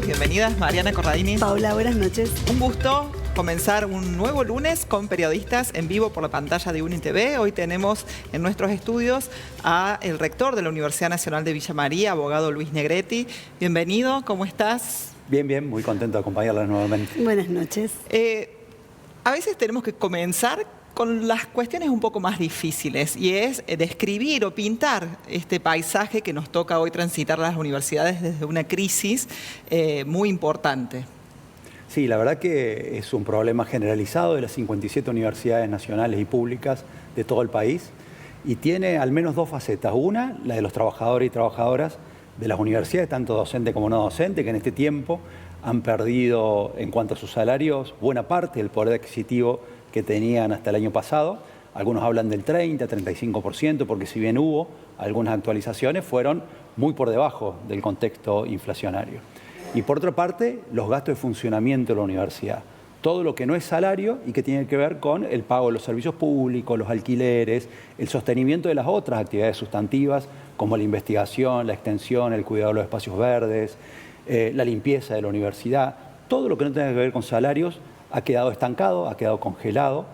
todos, bienvenidas. Mariana Corradini. Paula, buenas noches. Un gusto comenzar un nuevo lunes con periodistas en vivo por la pantalla de UniTV. Hoy tenemos en nuestros estudios a el rector de la Universidad Nacional de Villa María, abogado Luis Negretti. Bienvenido, ¿cómo estás? Bien, bien, muy contento de acompañarla nuevamente. Buenas noches. A veces tenemos que comenzar con las cuestiones un poco más difíciles, y es describir o pintar este paisaje que nos toca hoy transitar las universidades desde una crisis muy importante. Sí, la verdad que es un problema generalizado de las 57 universidades nacionales y públicas de todo el país, y tiene al menos dos facetas. Una, la de los trabajadores y trabajadoras de las universidades, tanto docente como no docente, que en este tiempo han perdido en cuanto a sus salarios buena parte del poder adquisitivo que tenían hasta el año pasado. Algunos hablan del 30, 35%, porque si bien hubo algunas actualizaciones, fueron muy por debajo del contexto inflacionario. Y por otra parte, los gastos de funcionamiento de la universidad. Todo lo que no es salario y que tiene que ver con el pago de los servicios públicos, los alquileres, el sostenimiento de las otras actividades sustantivas, como la investigación, la extensión, el cuidado de los espacios verdes, la limpieza de la universidad. Todo lo que no tenga que ver con salarios ha quedado estancado, ha quedado congelado,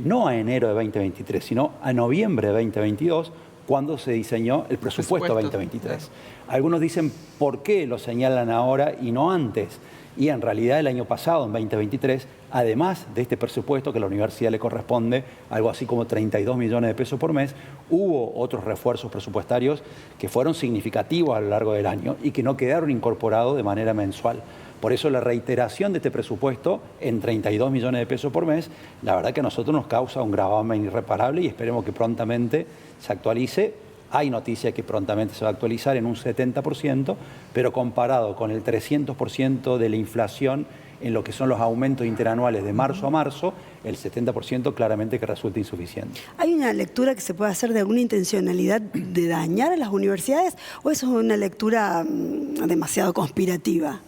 no a enero de 2023, sino a noviembre de 2022, cuando se diseñó el presupuesto 2023. Algunos dicen, ¿por qué lo señalan ahora y no antes? Y en realidad el año pasado, en 2023, además de este presupuesto que a la universidad le corresponde, algo así como 32 millones de pesos por mes, hubo otros refuerzos presupuestarios que fueron significativos a lo largo del año y que no quedaron incorporados de manera mensual. Por eso la reiteración de este presupuesto en 32 millones de pesos por mes, la verdad que a nosotros nos causa un gravamen irreparable y esperemos que prontamente se actualice. Hay noticia que prontamente se va a actualizar en un 70%, pero comparado con el 300% de la inflación en lo que son los aumentos interanuales de marzo a marzo, el 70% claramente que resulta insuficiente. ¿Hay una lectura que se puede hacer de alguna intencionalidad de dañar a las universidades o eso es una lectura demasiado conspirativa?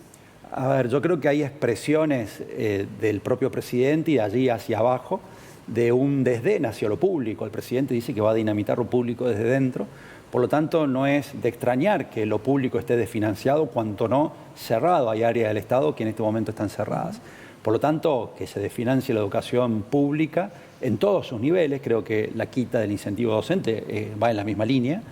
A ver, yo creo que hay expresiones del propio presidente y de allí hacia abajo de un desdén hacia lo público. El presidente dice que va a dinamitar lo público desde dentro, por lo tanto no es de extrañar que lo público esté desfinanciado, cuanto no cerrado. Hay áreas del Estado que en este momento están cerradas. Por lo tanto, que se desfinancie la educación pública en todos sus niveles, creo que la quita del incentivo docente va en la misma línea.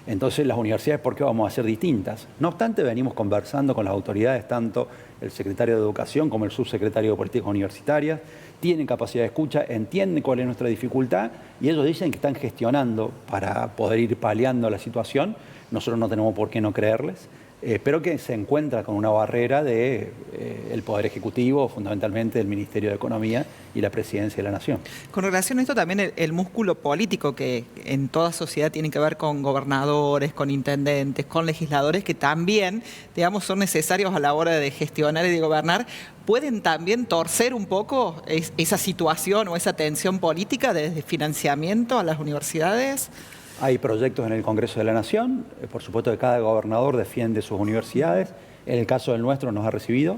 Entonces, las universidades, ¿por qué vamos a ser distintas? No obstante, venimos conversando con las autoridades, tanto el secretario de Educación como el subsecretario de Políticas Universitarias, tienen capacidad de escucha, entienden cuál es nuestra dificultad y ellos dicen que están gestionando para poder ir paliando la situación. Nosotros no tenemos por qué no creerles, pero que se encuentra con una barrera del Poder Ejecutivo, fundamentalmente del Ministerio de Economía y la Presidencia de la Nación. Con relación a esto también el músculo político que en toda sociedad tiene que ver con gobernadores, con intendentes, con legisladores que también, digamos, son necesarios a la hora de gestionar y de gobernar, ¿pueden también torcer un poco esa situación o esa tensión política desde financiamiento a las universidades? Hay proyectos en el Congreso de la Nación, por supuesto que cada gobernador defiende sus universidades. En el caso del nuestro nos ha recibido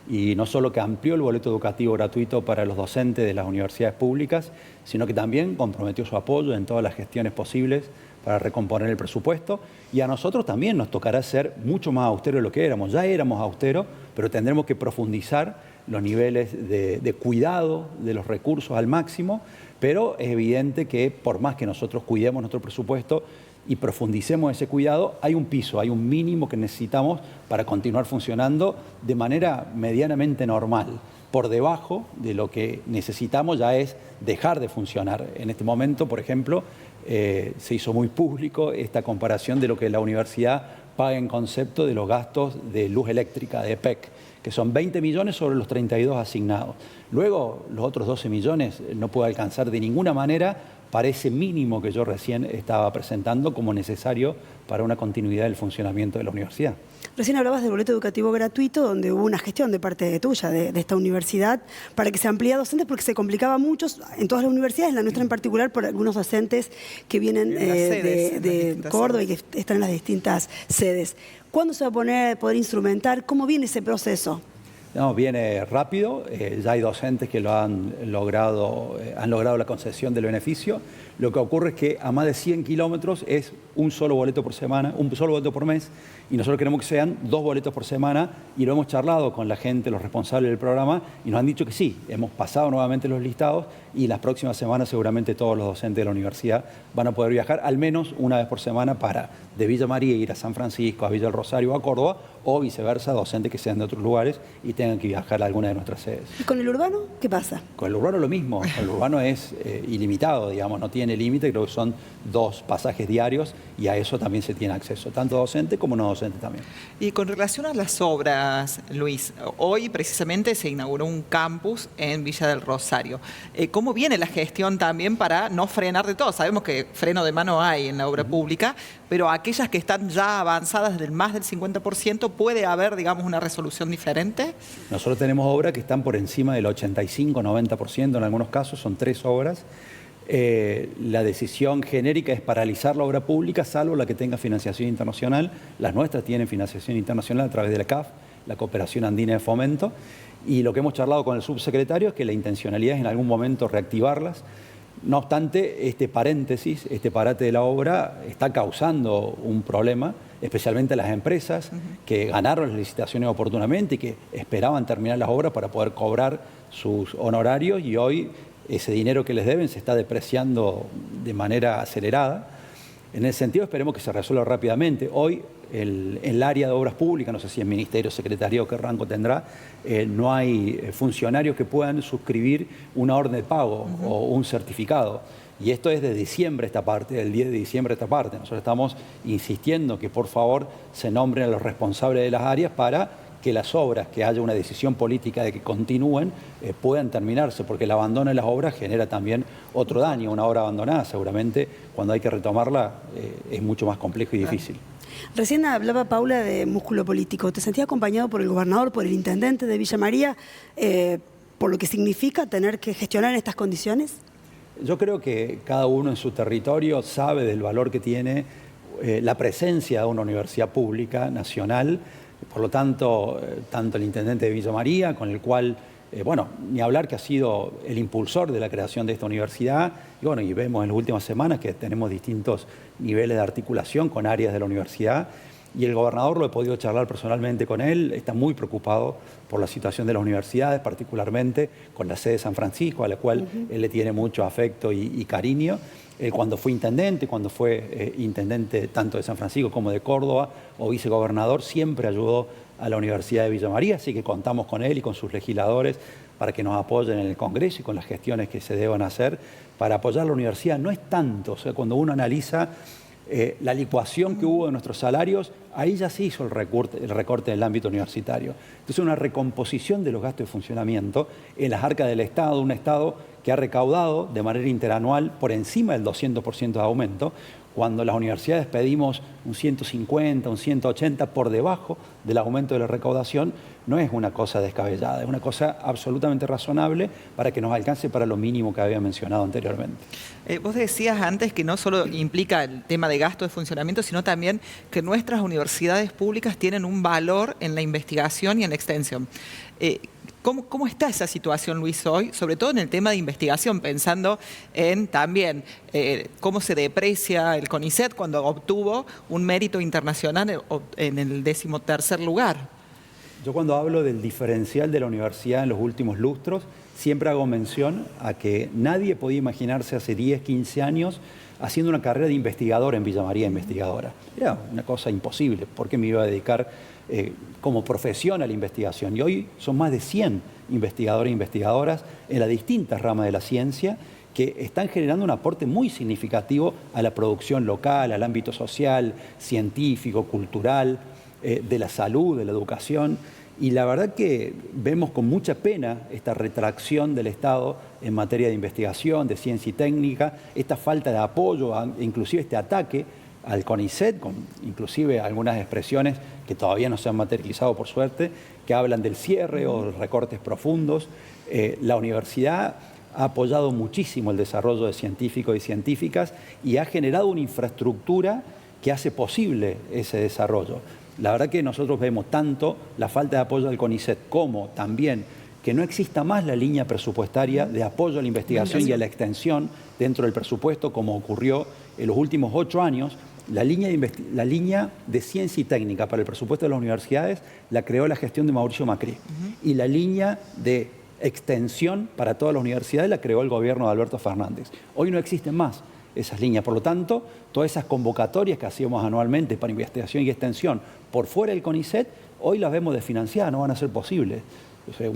y no solo que amplió el boleto educativo gratuito para los docentes de las universidades públicas, sino que también comprometió su apoyo en todas las gestiones posibles para recomponer el presupuesto. Y a nosotros también nos tocará ser mucho más austeros de lo que éramos. Ya éramos austeros, pero tendremos que profundizar los niveles de cuidado de los recursos al máximo, pero es evidente que por más que nosotros cuidemos nuestro presupuesto y profundicemos ese cuidado, hay un piso, hay un mínimo que necesitamos para continuar funcionando de manera medianamente normal. Por debajo de lo que necesitamos ya es dejar de funcionar. En este momento, por ejemplo, se hizo muy público esta comparación de lo que la universidad paga en concepto de los gastos de luz eléctrica, de EPEC, que son 20 millones sobre los 32 asignados. Luego, los otros 12 millones no puede alcanzar de ninguna manera para ese mínimo que yo recién estaba presentando como necesario para una continuidad del funcionamiento de la universidad. Recién hablabas del boleto educativo gratuito, donde hubo una gestión de parte tuya, de esta universidad, para que se amplíe a docentes, porque se complicaba mucho en todas las universidades, en la nuestra en particular, por algunos docentes que vienen de Córdoba y que están en las distintas sedes. ¿Cuándo se va a poder instrumentar? ¿Cómo viene ese proceso? No, viene rápido, ya hay docentes que han logrado la concesión del beneficio. Lo que ocurre es que a más de 100 kilómetros es un solo boleto por semana, un solo boleto por mes, y nosotros queremos que sean 2 boletos por semana, y lo hemos charlado con la gente, los responsables del programa, y nos han dicho que sí, hemos pasado nuevamente los listados, y las próximas semanas seguramente todos los docentes de la universidad van a poder viajar al menos una vez por semana para de Villa María ir a San Francisco, a Villa del Rosario o a Córdoba, o viceversa, docentes que sean de otros lugares y tengan que viajar a alguna de nuestras sedes. ¿Y con el urbano qué pasa? Con el urbano lo mismo, el urbano es ilimitado, digamos, no tiene límite, creo que son 2 pasajes diarios y a eso también se tiene acceso, tanto docente como no docente también. Y con relación a las obras, Luis, hoy precisamente se inauguró un campus en Villa del Rosario. ¿Cómo viene la gestión también para no frenar de todo? Sabemos que freno de mano hay en la obra pública, pero aquellas que están ya avanzadas del más del 50%, ¿puede haber, digamos, una resolución diferente? Nosotros tenemos obras que están por encima del 85-90%, en algunos casos son 3 obras. La decisión genérica es paralizar la obra pública, salvo la que tenga financiación internacional. Las nuestras tienen financiación internacional a través de la CAF, la Cooperación Andina de Fomento. Y lo que hemos charlado con el subsecretario es que la intencionalidad es en algún momento reactivarlas. No obstante, este paréntesis, este parate de la obra está causando un problema, especialmente a las empresas que ganaron las licitaciones oportunamente y que esperaban terminar las obras para poder cobrar sus honorarios, y hoy ese dinero que les deben se está depreciando de manera acelerada. En ese sentido, esperemos que se resuelva rápidamente. Hoy, el área de obras públicas, no sé si el Ministerio, Secretaría o qué rango tendrá, no hay funcionarios que puedan suscribir una orden de pago o un certificado. Y esto es de diciembre esta parte, del 10 de diciembre esta parte. Nosotros estamos insistiendo que por favor se nombren a los responsables de las áreas para que las obras, que haya una decisión política de que continúen, puedan terminarse, porque el abandono de las obras genera también otro daño. Una obra abandonada seguramente cuando hay que retomarla es mucho más complejo y difícil. Recién hablaba Paula de músculo político. ¿Te sentías acompañado por el gobernador, por el intendente de Villa María, por lo que significa tener que gestionar en estas condiciones? Yo creo que cada uno en su territorio sabe del valor que tiene la presencia de una universidad pública nacional. Por lo tanto, tanto el intendente de Villa María, con el cual, bueno, ni hablar que ha sido el impulsor de la creación de esta universidad, y bueno, y vemos en las últimas semanas que tenemos distintos niveles de articulación con áreas de la universidad, y el gobernador, lo he podido charlar personalmente con él, está muy preocupado por la situación de las universidades, particularmente con la sede de San Francisco, a la cual él le tiene mucho afecto y cariño. Cuando fue intendente, intendente tanto de San Francisco como de Córdoba o vicegobernador, siempre ayudó a la Universidad de Villa María, así que contamos con él y con sus legisladores para que nos apoyen en el Congreso y con las gestiones que se deban hacer para apoyar a la universidad. No es tanto, o sea, cuando uno analiza la licuación que hubo de nuestros salarios, ahí ya se hizo el recorte del ámbito universitario. Entonces, una recomposición de los gastos de funcionamiento en las arcas del Estado, un Estado que ha recaudado de manera interanual por encima del 200% de aumento, cuando las universidades pedimos un 150, un 180 por debajo del aumento de la recaudación, no es una cosa descabellada, es una cosa absolutamente razonable para que nos alcance para lo mínimo que había mencionado anteriormente. Vos decías antes que no solo implica el tema de gasto de funcionamiento, sino también que nuestras universidades públicas tienen un valor en la investigación y en la extensión. ¿Cómo está esa situación, Luis, hoy? Sobre todo en el tema de investigación, pensando en también cómo se deprecia el CONICET cuando obtuvo un mérito internacional en el 13º lugar. Yo cuando hablo del diferencial de la universidad en los últimos lustros, siempre hago mención a que nadie podía imaginarse hace 10, 15 años haciendo una carrera de investigador en Villa María, investigadora. Era una cosa imposible, porque me iba a dedicar como profesión a la investigación. Y hoy son más de 100 investigadores e investigadoras en las distintas ramas de la ciencia que están generando un aporte muy significativo a la producción local, al ámbito social, científico, cultural, de la salud, de la educación. Y la verdad que vemos con mucha pena esta retracción del Estado en materia de investigación, de ciencia y técnica, esta falta de apoyo, inclusive este ataque al CONICET, con inclusive algunas expresiones que todavía no se han materializado por suerte, que hablan del cierre o de recortes profundos. La universidad ha apoyado muchísimo el desarrollo de científicos y científicas y ha generado una infraestructura que hace posible ese desarrollo. La verdad que nosotros vemos tanto la falta de apoyo al CONICET como también que no exista más la línea presupuestaria de apoyo a la investigación y a la extensión dentro del presupuesto, como ocurrió en los últimos 8 años, La línea de ciencia y técnica para el presupuesto de las universidades la creó la gestión de Mauricio Macri. Y la línea de extensión para todas las universidades la creó el gobierno de Alberto Fernández. Hoy no existen más esas líneas. Por lo tanto, todas esas convocatorias que hacíamos anualmente para investigación y extensión por fuera del CONICET, hoy las vemos desfinanciadas, no van a ser posibles. O sea,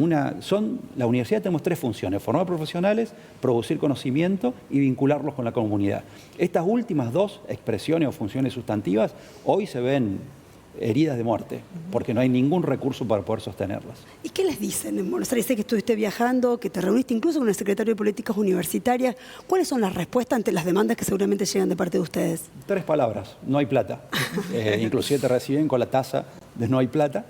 la universidad tenemos 3 funciones: formar profesionales, producir conocimiento y vincularlos con la comunidad. Estas últimas 2 expresiones o funciones sustantivas hoy se ven heridas de muerte, porque no hay ningún recurso para poder sostenerlas. ¿Y qué les dicen en Buenos Aires? Sé que estuviste viajando, que te reuniste incluso con el secretario de Políticas Universitarias. ¿Cuáles son las respuestas ante las demandas que seguramente llegan de parte de ustedes? 3 palabras: no hay plata. Inclusive te reciben con la tasa de no hay plata.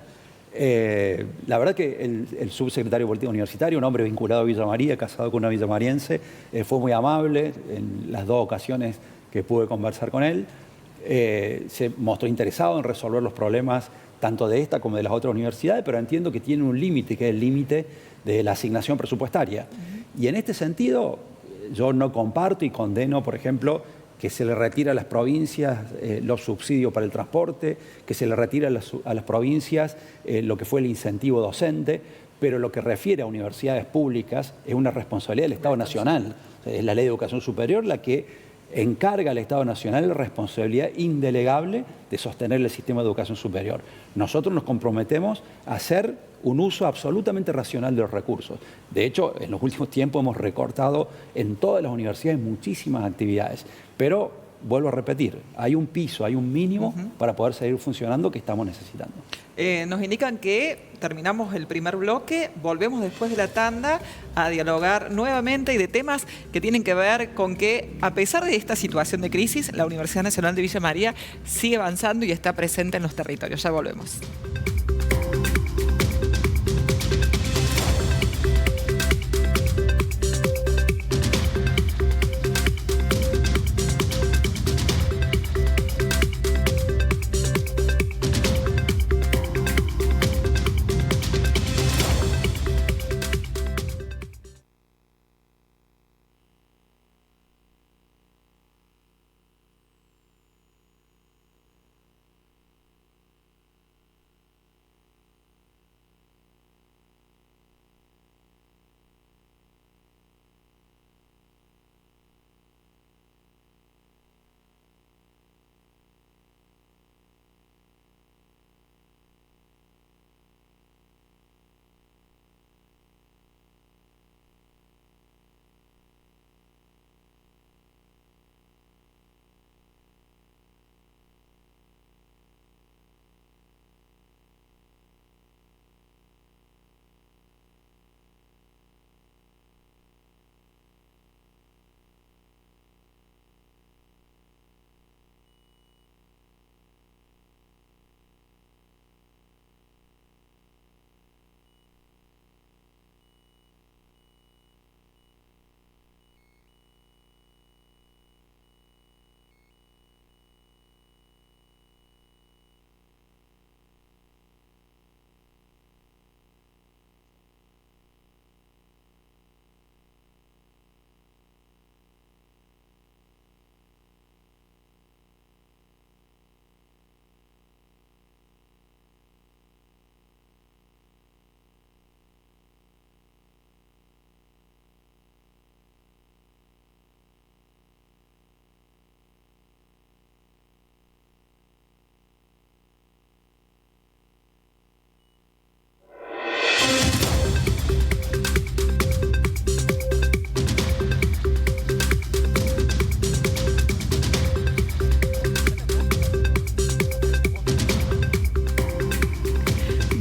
La verdad que el subsecretario de Política Universitaria, un hombre vinculado a Villa María, casado con una villamariense, fue muy amable en las 2 ocasiones que pude conversar con él. Se mostró interesado en resolver los problemas tanto de esta como de las otras universidades, pero entiendo que tiene un límite, que es el límite de la asignación presupuestaria. Y en este sentido, yo no comparto y condeno, por ejemplo, que se le retira a las provincias los subsidios para el transporte, que se le retira a las provincias lo que fue el incentivo docente, pero lo que refiere a universidades públicas es una responsabilidad del Estado Nacional. Es la Ley de Educación Superior la que encarga al Estado Nacional la responsabilidad indelegable de sostener el sistema de educación superior. Nosotros nos comprometemos a hacer un uso absolutamente racional de los recursos. De hecho, en los últimos tiempos hemos recortado en todas las universidades muchísimas actividades, pero vuelvo a repetir, hay un piso, hay un mínimo para poder seguir funcionando que estamos necesitando. Nos indican que terminamos el primer bloque, volvemos después de la tanda a dialogar nuevamente y de temas que tienen que ver con que, a pesar de esta situación de crisis, la Universidad Nacional de Villa María sigue avanzando y está presente en los territorios. Ya volvemos.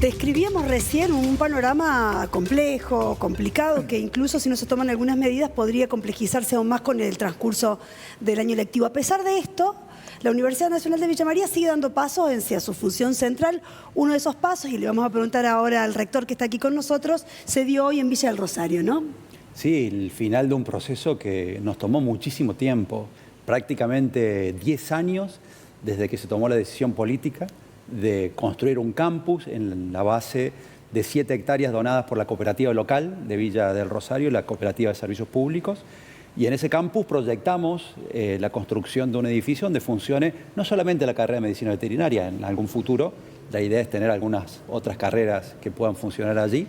Describíamos recién un panorama complejo, complicado, que incluso si no se toman algunas medidas podría complejizarse aún más con el transcurso del año lectivo. A pesar de esto, la Universidad Nacional de Villa María sigue dando pasos hacia su función central. Uno de esos pasos, y le vamos a preguntar ahora al rector que está aquí con nosotros, se dio hoy en Villa del Rosario, ¿no? Sí, el final de un proceso que nos tomó muchísimo tiempo, prácticamente 10 años desde que se tomó la decisión política de construir un campus en la base de 7 hectáreas donadas por la cooperativa local de Villa del Rosario, la cooperativa de servicios públicos. Y en ese campus proyectamos la construcción de un edificio donde funcione no solamente la carrera de medicina veterinaria, en algún futuro la idea es tener algunas otras carreras que puedan funcionar allí.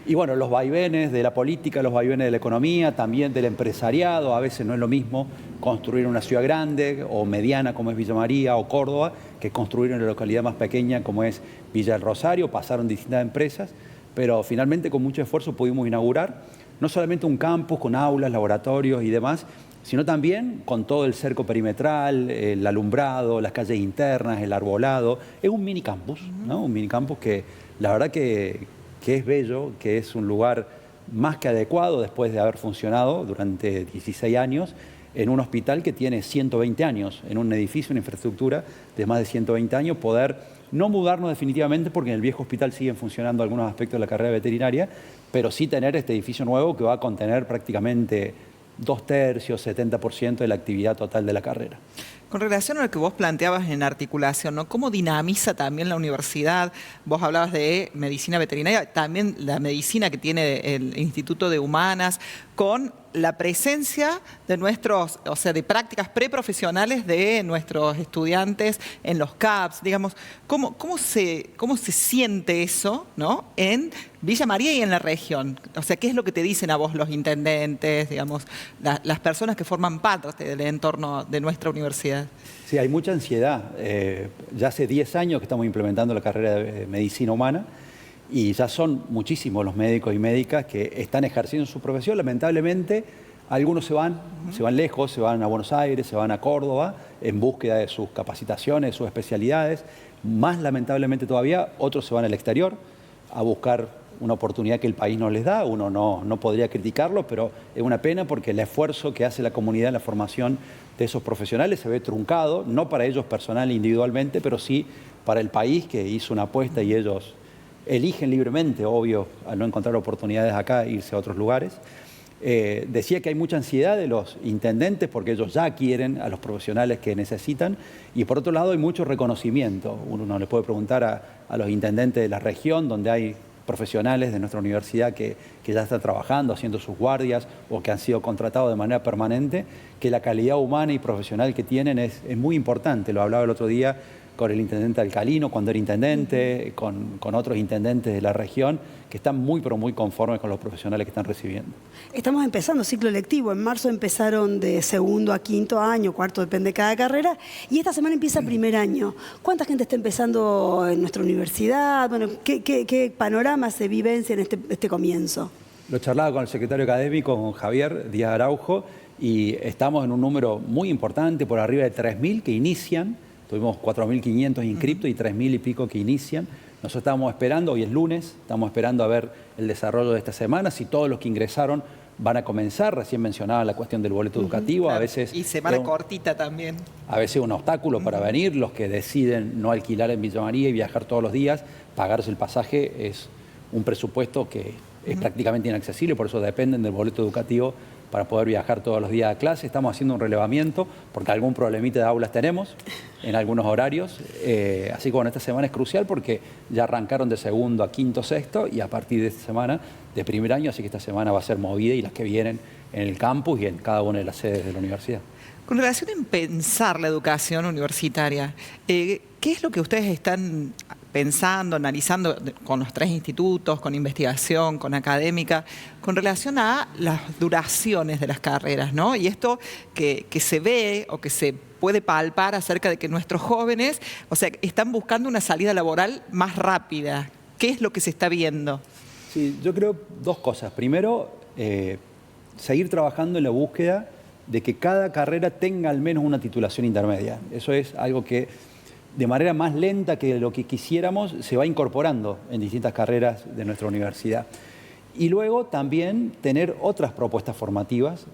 Y bueno, los vaivenes de la política, los vaivenes de la economía, también del empresariado, a veces no es lo mismo construir una ciudad grande o mediana como es Villa María o Córdoba, que construir una localidad más pequeña como es Villa del Rosario. Pasaron distintas empresas, pero finalmente con mucho esfuerzo pudimos inaugurar no solamente un campus con aulas, laboratorios y demás, sino también con todo el cerco perimetral, el alumbrado, las calles internas, el arbolado. Es un mini campus, ¿no? Un mini campus que la verdad que es bello, que es un lugar más que adecuado después de haber funcionado durante 16 años en un hospital que tiene 120 años, en un edificio, una infraestructura de más de 120 años, poder no mudarnos definitivamente porque en el viejo hospital siguen funcionando algunos aspectos de la carrera veterinaria, pero sí tener este edificio nuevo que va a contener prácticamente 2/3, 70% de la actividad total de la carrera. Con relación a lo que vos planteabas en articulación, ¿no? ¿Cómo dinamiza también la universidad? Vos hablabas de medicina veterinaria, también la medicina que tiene el Instituto de Humanas, con la presencia de nuestros, o sea, de prácticas preprofesionales de nuestros estudiantes en los CAPS, digamos, ¿cómo se siente eso, ¿no? En Villa María y en la región? O sea, ¿qué es lo que te dicen a vos los intendentes, digamos, las personas que forman parte del entorno de nuestra universidad? Sí, hay mucha ansiedad. Ya hace 10 años que estamos implementando la carrera de medicina humana y ya son muchísimos los médicos y médicas que están ejerciendo su profesión. Lamentablemente, algunos se van lejos, se van a Buenos Aires, se van a Córdoba en búsqueda de sus capacitaciones, sus especialidades. Más lamentablemente todavía, otros se van al exterior a buscar una oportunidad que el país no les da. Uno no podría criticarlo, pero es una pena porque el esfuerzo que hace la comunidad en la formación de esos profesionales se ve truncado, no para ellos personal e individualmente, pero sí para el país que hizo una apuesta y ellos eligen libremente, obvio, al no encontrar oportunidades acá, irse a otros lugares. Decía que hay mucha ansiedad de los intendentes porque ellos ya quieren a los profesionales que necesitan y por otro lado hay mucho reconocimiento. Uno le puede preguntar a los intendentes de la región donde hay profesionales de nuestra universidad que ya están trabajando, haciendo sus guardias o que han sido contratados de manera permanente, que la calidad humana y profesional que tienen es muy importante. Lo hablaba el otro día con el intendente Alcalino cuando era intendente, con otros intendentes de la región que están muy pero muy conformes con los profesionales que están recibiendo. Estamos empezando ciclo lectivo. En marzo empezaron de segundo a quinto año, cuarto depende de cada carrera, y esta semana empieza primer año. ¿Cuánta gente está empezando en nuestra universidad? Bueno, ¿qué panorama se vivencia en este comienzo? Lo charlaba con el secretario académico, con Javier Díaz Araujo, y estamos en un número muy importante, por arriba de 3.000 que inician. Tuvimos 4.500 inscriptos y 3.000 y pico que inician. Nosotros estábamos esperando, hoy es lunes, estamos esperando a ver el desarrollo de esta semana, si todos los que ingresaron van a comenzar. Recién mencionaba la cuestión del boleto educativo. Claro. A veces y semana cortita también. A veces un obstáculo para venir. Los que deciden no alquilar en Villa María y viajar todos los días, pagarse el pasaje es un presupuesto que es prácticamente inaccesible, por eso dependen del boleto educativo para poder viajar todos los días a clase. Estamos haciendo un relevamiento porque algún problemita de aulas tenemos en algunos horarios. Así que bueno, esta semana es crucial porque ya arrancaron de segundo a quinto, sexto y a partir de esta semana de primer año, así que esta semana va a ser movida y las que vienen en el campus y en cada una de las sedes de la universidad. Con relación a pensar la educación universitaria, ¿qué es lo que ustedes están pensando, analizando con los 3 institutos, con investigación, con académica, con relación a las duraciones de las carreras, ¿no? Y esto que se ve o que se puede palpar acerca de que nuestros jóvenes, o sea, están buscando una salida laboral más rápida. ¿Qué es lo que se está viendo? Sí, yo creo 2 cosas. Primero, seguir trabajando en la búsqueda de que cada carrera tenga al menos una titulación intermedia. Eso es algo que de manera más lenta que lo que quisiéramos se va incorporando en distintas carreras de nuestra universidad. Y luego también tener otras propuestas formativas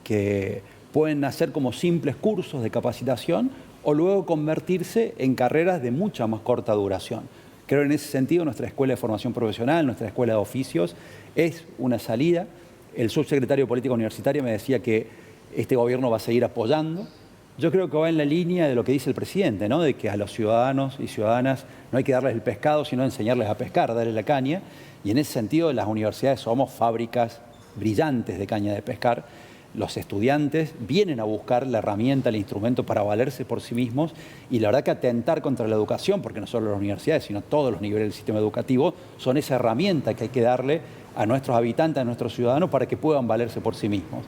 que pueden nacer como simples cursos de capacitación o luego convertirse en carreras de mucha más corta duración. Creo que en ese sentido nuestra Escuela de Formación Profesional, nuestra Escuela de Oficios, es una salida. El subsecretario de Política Universitaria me decía que este gobierno va a seguir apoyando. Yo creo que va en la línea de lo que dice el presidente, ¿no? De que a los ciudadanos y ciudadanas no hay que darles el pescado, sino enseñarles a pescar, darles la caña. Y en ese sentido las universidades somos fábricas brillantes de caña de pescar. los estudiantes vienen a buscar la herramienta, el instrumento para valerse por sí mismos, y la verdad que atentar contra la educación, porque no solo las universidades, sino todos los niveles del sistema educativo, son esa herramienta que hay que darle a nuestros habitantes, a nuestros ciudadanos, para que puedan valerse por sí mismos.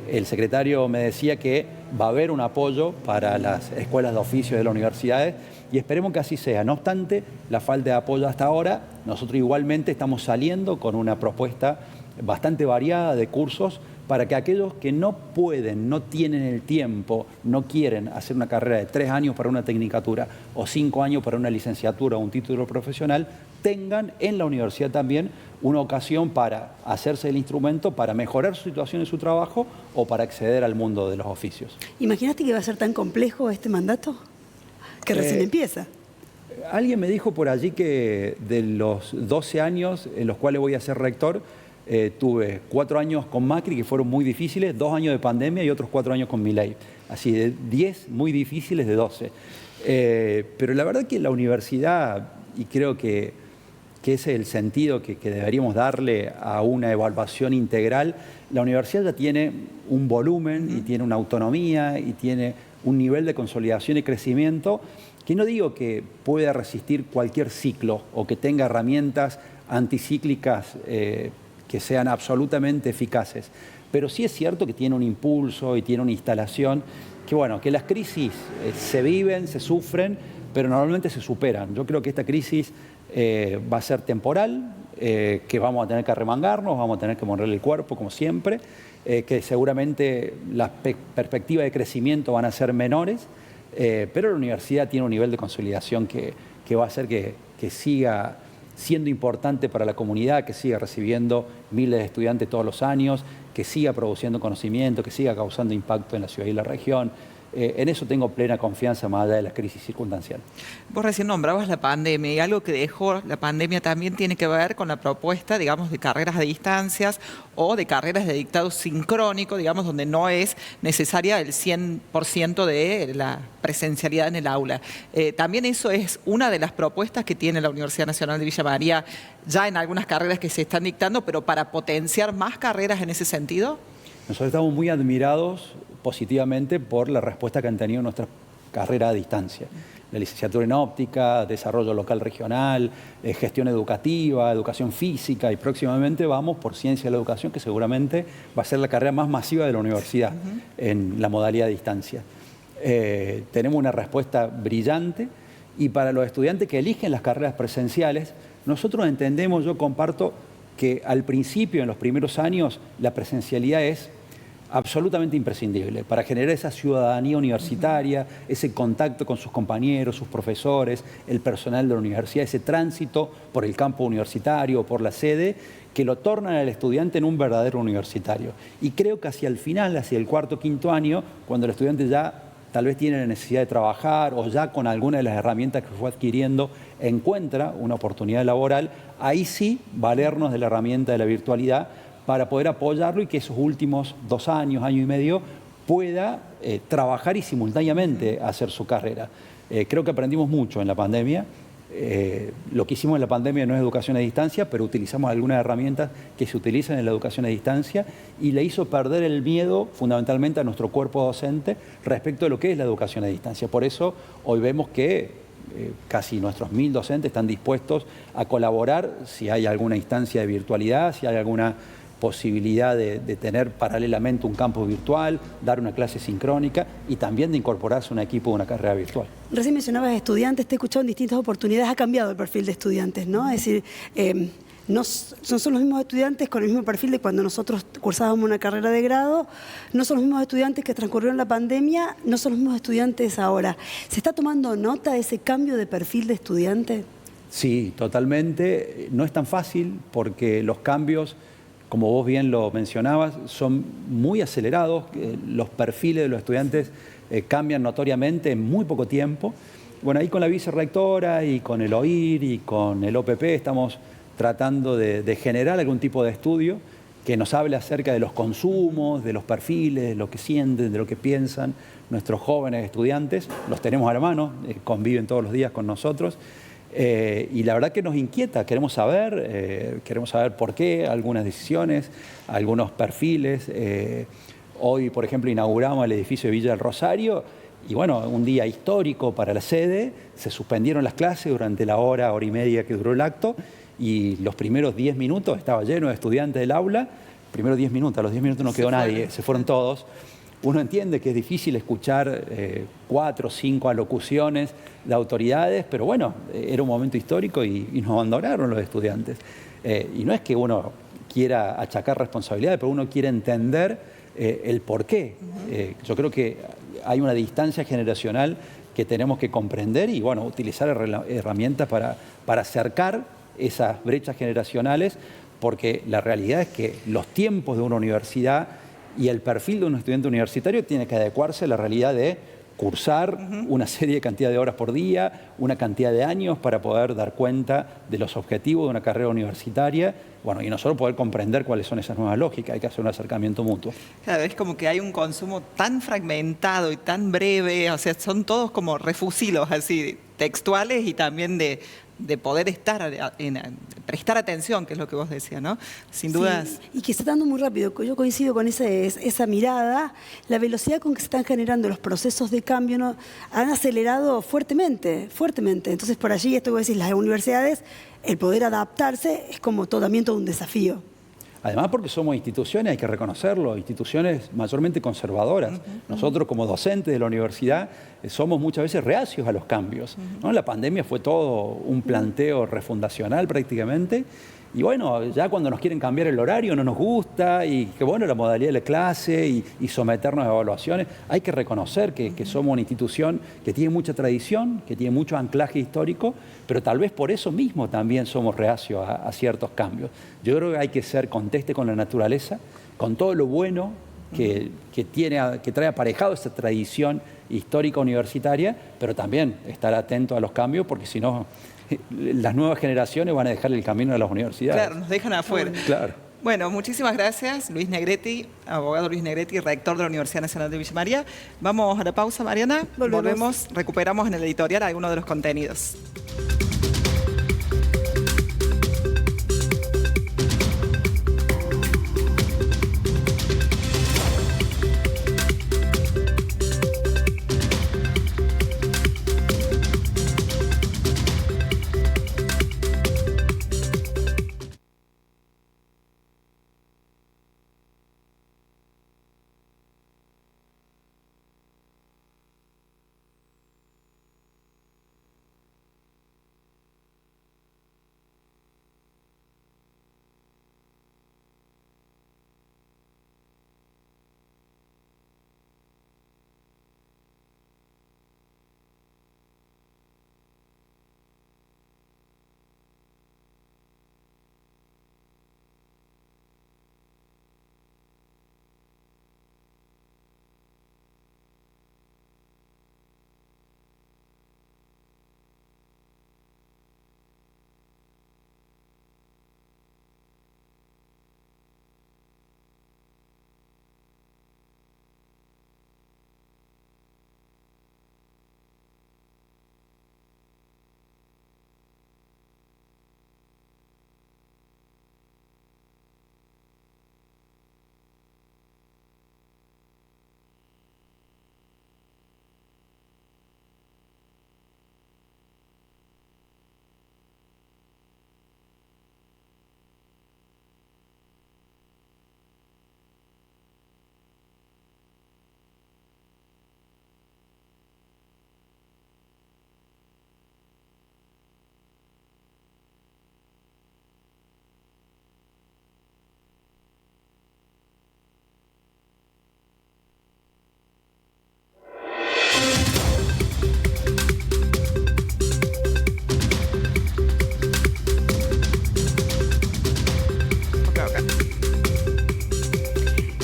El secretario me decía que va a haber un apoyo para las escuelas de oficio de las universidades y esperemos que así sea. No obstante, la falta de apoyo hasta ahora, nosotros igualmente estamos saliendo con una propuesta bastante variada de cursos para que aquellos que no pueden, no tienen el tiempo, no quieren hacer una carrera de 3 años para una tecnicatura o 5 años para una licenciatura o un título profesional, tengan en la universidad también una ocasión para hacerse el instrumento, para mejorar su situación en su trabajo o para acceder al mundo de los oficios. ¿Imaginaste que iba a ser tan complejo este mandato? Que recién empieza. Alguien me dijo por allí que de los 12 años en los cuales voy a ser rector, tuve 4 años con Macri que fueron muy difíciles, 2 años de pandemia y otros 4 años con Milei. Así de 10 muy difíciles de 12. Pero la verdad que la universidad, y creo que ese es el sentido que deberíamos darle a una evaluación integral, la universidad ya tiene un volumen y tiene una autonomía y tiene un nivel de consolidación y crecimiento que no digo que pueda resistir cualquier ciclo o que tenga herramientas anticíclicas que sean absolutamente eficaces, pero sí es cierto que tiene un impulso y tiene una instalación que, bueno, que las crisis se viven, se sufren, pero normalmente se superan. Yo creo que esta crisis va a ser temporal, que vamos a tener que arremangarnos, vamos a tener que morderle el cuerpo como siempre, que seguramente las perspectivas de crecimiento van a ser menores, pero la universidad tiene un nivel de consolidación que va a hacer que siga siendo importante para la comunidad, que siga recibiendo miles de estudiantes todos los años, que siga produciendo conocimiento, que siga causando impacto en la ciudad y la región. En eso tengo plena confianza más allá de la crisis circunstancial. Vos recién nombrabas la pandemia y algo que dejó la pandemia también tiene que ver con la propuesta, digamos, de carreras a distancias o de carreras de dictado sincrónico, digamos, donde no es necesaria el 100% de la presencialidad en el aula. También eso es una de las propuestas que tiene la Universidad Nacional de Villa María ya en algunas carreras que se están dictando, pero para potenciar más carreras en ese sentido. Nosotros estamos muy admirados positivamente por la respuesta que han tenido nuestras carreras a distancia. La licenciatura en óptica, desarrollo local regional, gestión educativa, educación física y próximamente vamos por ciencia de la educación, que seguramente va a ser la carrera más masiva de la universidad en la modalidad a distancia. Tenemos una respuesta brillante y para los estudiantes que eligen las carreras presenciales, nosotros entendemos, yo comparto, que al principio, en los primeros años, la presencialidad es absolutamente imprescindible para generar esa ciudadanía universitaria, ese contacto con sus compañeros, sus profesores, el personal de la universidad, ese tránsito por el campo universitario, por la sede, que lo tornan al estudiante en un verdadero universitario. Y creo que hacia el final, hacia el 4º o 5º año, cuando el estudiante ya tal vez tiene la necesidad de trabajar o ya con alguna de las herramientas que fue adquiriendo encuentra una oportunidad laboral, ahí sí valernos de la herramienta de la virtualidad para poder apoyarlo y que esos últimos 2 años, año y medio, pueda trabajar y simultáneamente hacer su carrera. Creo que aprendimos mucho en la pandemia. Lo que hicimos en la pandemia no es educación a distancia, pero utilizamos algunas herramientas que se utilizan en la educación a distancia y le hizo perder el miedo fundamentalmente a nuestro cuerpo docente respecto de lo que es la educación a distancia. Por eso hoy vemos que casi nuestros 1000 docentes están dispuestos a colaborar si hay alguna instancia de virtualidad, si hay alguna posibilidad de tener paralelamente un campus virtual, dar una clase sincrónica y también de incorporarse a un equipo de una carrera virtual. Recién mencionabas estudiantes, te he escuchado en distintas oportunidades, ha cambiado el perfil de estudiantes, ¿no? Es decir, no son los mismos estudiantes con el mismo perfil de cuando nosotros cursábamos una carrera de grado, no son los mismos estudiantes que transcurrieron la pandemia, no son los mismos estudiantes ahora. ¿Se está tomando nota de ese cambio de perfil de estudiante? Sí, totalmente. No es tan fácil porque los cambios, como vos bien lo mencionabas, son muy acelerados. Los perfiles de los estudiantes cambian notoriamente en muy poco tiempo. Bueno, ahí con la vicerrectora y con el OIR y con el OPP estamos tratando de generar algún tipo de estudio que nos hable acerca de los consumos, de los perfiles, de lo que sienten, de lo que piensan nuestros jóvenes estudiantes. Los tenemos a la mano, conviven todos los días con nosotros. Y la verdad que nos inquieta, queremos saber por qué algunas decisiones, algunos perfiles, Hoy, por ejemplo, inauguramos el edificio de Villa del Rosario y bueno, un día histórico para la sede, se suspendieron las clases durante la hora y media que duró el acto y los primeros 10 minutos estaba lleno de estudiantes del aula, primeros 10 minutos, a los 10 minutos no quedó nadie, se fueron todos. Uno entiende que es difícil escuchar 4 o 5 alocuciones de autoridades, pero bueno, era un momento histórico y nos abandonaron los estudiantes. Y no es que uno quiera achacar responsabilidades, pero uno quiere entender el porqué. Yo creo que hay una distancia generacional que tenemos que comprender y bueno, utilizar herramientas para acercar esas brechas generacionales, porque la realidad es que los tiempos de una universidad y el perfil de un estudiante universitario tiene que adecuarse a la realidad de cursar una serie de cantidad de horas por día, una cantidad de años para poder dar cuenta de los objetivos de una carrera universitaria, bueno, y nosotros poder comprender cuáles son esas nuevas lógicas, hay que hacer un acercamiento mutuo. Claro, es como que hay un consumo tan fragmentado y tan breve, o sea, son todos como refusilos así, textuales y también de poder prestar atención, que es lo que vos decías, ¿no? Sin dudas. Sí, y que se está dando muy rápido. Yo coincido con esa mirada. La velocidad con que se están generando los procesos de cambio han acelerado fuertemente. Entonces, por allí, esto que vos decís, las universidades, el poder adaptarse es como también todo un desafío. Además porque somos instituciones, hay que reconocerlo, instituciones mayormente conservadoras. Nosotros como docentes de la universidad somos muchas veces reacios a los cambios, ¿no? La pandemia fue todo un planteo refundacional prácticamente. Y bueno, ya cuando nos quieren cambiar el horario no nos gusta y que bueno, la modalidad de la clase y someternos a evaluaciones. Hay que reconocer que somos una institución que tiene mucha tradición, que tiene mucho anclaje histórico, pero tal vez por eso mismo también somos reacios a ciertos cambios. Yo creo que hay que ser conteste con la naturaleza, con todo lo bueno que trae aparejado esa tradición histórica universitaria, pero también estar atento a los cambios porque si no las nuevas generaciones van a dejar el camino a las universidades. Claro, nos dejan afuera. Claro. Bueno, muchísimas gracias, Luis Negretti, abogado Luis Negretti, rector de la Universidad Nacional de Villa María. Vamos a la pausa, Mariana. Volvemos, recuperamos en el editorial algunos de los contenidos.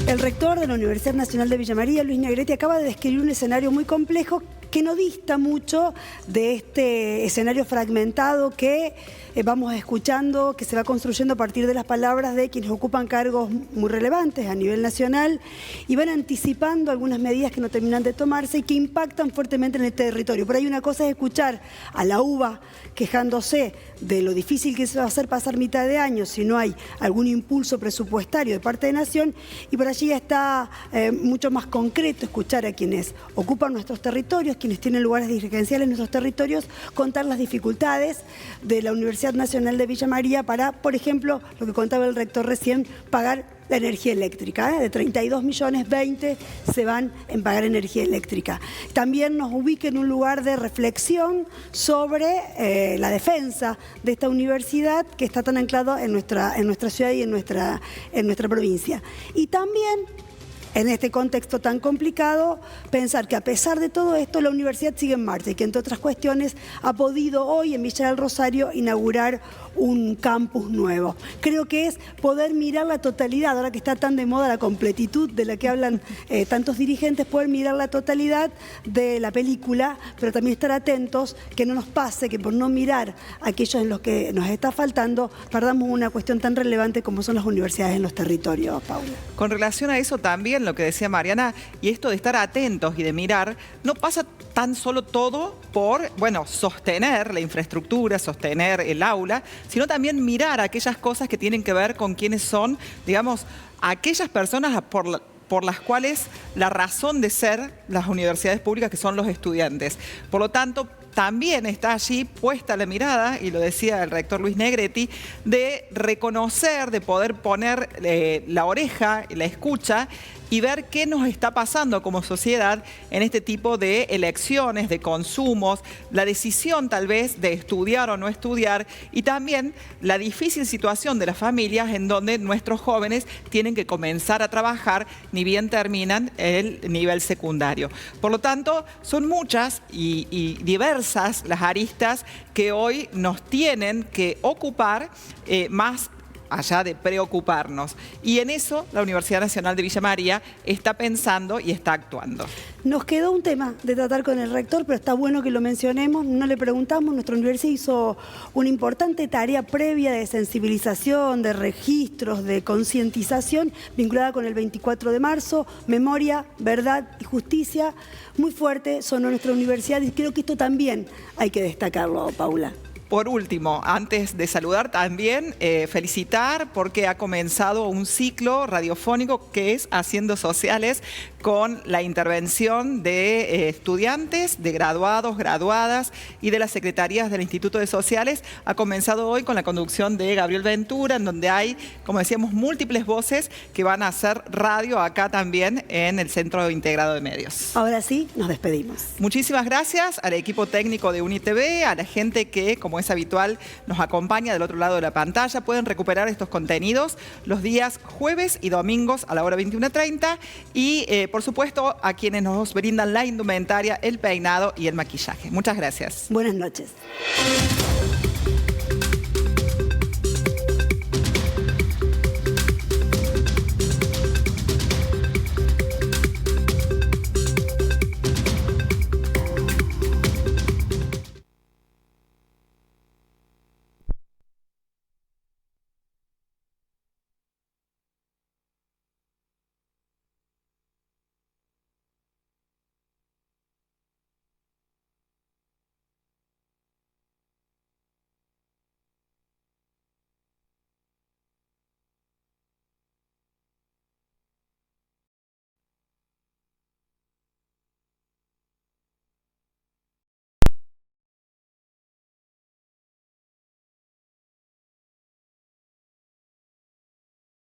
El rector de la Universidad Nacional de Villa María, Luis Negretti, acaba de describir un escenario muy complejo que no dista mucho de este escenario fragmentado que vamos escuchando, que se va construyendo a partir de las palabras de quienes ocupan cargos muy relevantes a nivel nacional y van anticipando algunas medidas que no terminan de tomarse y que impactan fuertemente en el territorio. Por ahí una cosa es escuchar a la UBA quejándose de lo difícil que se va a hacer pasar mitad de año si no hay algún impulso presupuestario de parte de Nación, y por allí está mucho más concreto escuchar a quienes ocupan nuestros territorios, quienes tienen lugares dirigenciales en nuestros territorios, contar las dificultades de la Universidad Nacional de Villa María para, por ejemplo, lo que contaba el rector recién, pagar la energía eléctrica. De 32 millones, 20 se van en pagar energía eléctrica. También nos ubica en un lugar de reflexión sobre la defensa de esta universidad que está tan anclado en nuestra ciudad y en nuestra provincia. Y también, en este contexto tan complicado, pensar que a pesar de todo esto la universidad sigue en marcha y que, entre otras cuestiones, ha podido hoy en Villa del Rosario inaugurar un campus nuevo. Creo que es poder mirar la totalidad, ahora que está tan de moda la completitud de la que hablan tantos dirigentes, poder mirar la totalidad de la película, pero también estar atentos que no nos pase que por no mirar aquellos en los que nos está faltando, perdamos una cuestión tan relevante como son las universidades en los territorios, Paula. Con relación a eso también, lo que decía Mariana, y esto de estar atentos y de mirar, no pasa tan solo todo por, bueno, sostener la infraestructura, sostener el aula, sino también mirar aquellas cosas que tienen que ver con quiénes son, digamos, aquellas personas por las cuales la razón de ser las universidades públicas, que son los estudiantes. Por lo tanto, también está allí puesta la mirada, y lo decía el rector Luis Negretti, de reconocer, de poder poner la oreja, la escucha, y ver qué nos está pasando como sociedad en este tipo de elecciones, de consumos, la decisión tal vez de estudiar o no estudiar, y también la difícil situación de las familias en donde nuestros jóvenes tienen que comenzar a trabajar ni bien terminan el nivel secundario. Por lo tanto, son muchas y diversas las aristas que hoy nos tienen que ocupar más allá de preocuparnos. Y en eso la Universidad Nacional de Villa María está pensando y está actuando. Nos quedó un tema de tratar con el rector, pero está bueno que lo mencionemos. No le preguntamos, nuestra universidad hizo una importante tarea previa de sensibilización, de registros, de concientización, vinculada con el 24 de marzo, memoria, verdad y justicia. Muy fuerte sonó nuestra universidad y creo que esto también hay que destacarlo, Paula. Por último, antes de saludar también, felicitar porque ha comenzado un ciclo radiofónico que es Haciendo Sociales, con la intervención de estudiantes, de graduados, graduadas y de las secretarías del Instituto de Sociales. Ha comenzado hoy con la conducción de Gabriel Ventura, en donde hay, como decíamos, múltiples voces que van a hacer radio acá también en el Centro Integrado de Medios. Ahora sí, nos despedimos. Muchísimas gracias al equipo técnico de UniTV, a la gente que, como es habitual, nos acompaña del otro lado de la pantalla. Pueden recuperar estos contenidos los días jueves y domingos a la hora 21:30 y, por supuesto, a quienes nos brindan la indumentaria, el peinado y el maquillaje. Muchas gracias. Buenas noches.